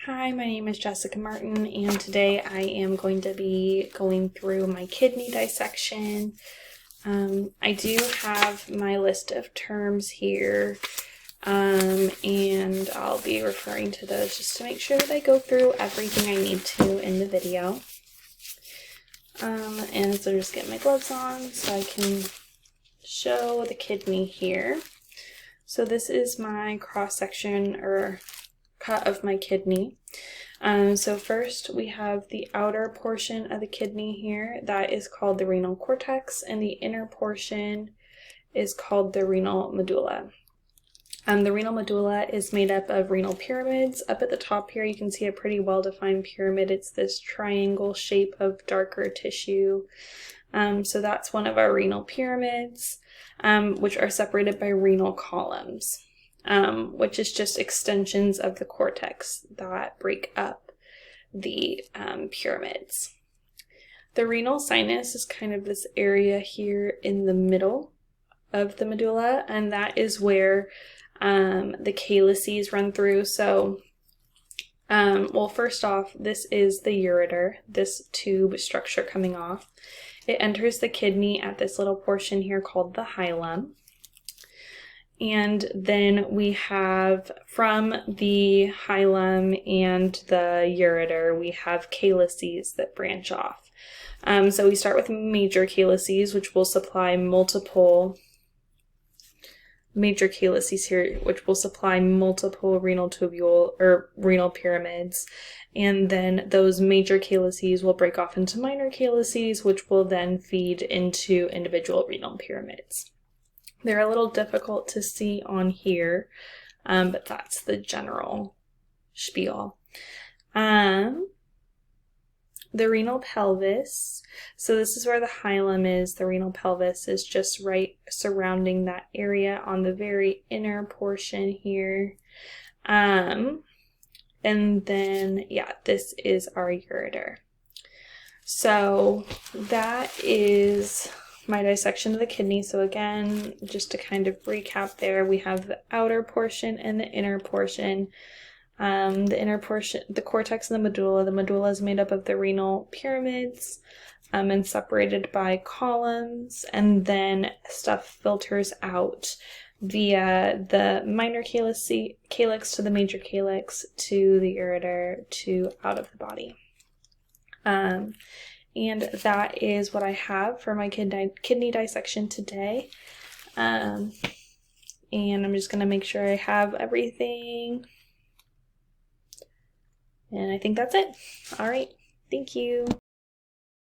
Hi, my name is Jessica Martin, and today I am going to be going through my kidney dissection. I do have my list of terms here, and I'll be referring to those just to make sure that I go through everything I need to in the video. And so just get my gloves on so I can show the kidney here. So this is my cross-section or cut of my kidney. So first we have the outer portion of the kidney here that is called the renal cortex, and the inner portion is called the renal medulla. The renal medulla is made up of renal pyramids. Up at the top here you can see a pretty well-defined pyramid. It's this triangle shape of darker tissue. So that's one of our renal pyramids, which are separated by renal columns. Which is just extensions of the cortex that break up the pyramids. The renal sinus is kind of this area here in the middle of the medulla, and that is where the calyces run through. So, well, first off, this is the ureter, this tube structure coming off. It enters the kidney at this little portion here called the hilum. And then we have, from the hilum and the ureter, we have calyces that branch off. So we start with major calyces, which will supply multiple renal tubule or renal pyramids. And then those major calyces will break off into minor calyces, which will then feed into individual renal pyramids. They're a little difficult to see on here, but that's the general spiel. The renal pelvis, so this is where the hilum is. The renal pelvis is just right surrounding that area on the very inner portion here. And then, yeah, this is our ureter. So that is my dissection of the kidney. So again, just to kind of recap there, we have the outer portion and the inner portion. The inner portion, the cortex and the medulla. The medulla is made up of the renal pyramids and separated by columns, and then stuff filters out via the minor calyx to the major calyx to the ureter to out of the body. And that is what I have for my kidney dissection today. And I'm just going to make sure I have everything. And I think that's it. All right. Thank you.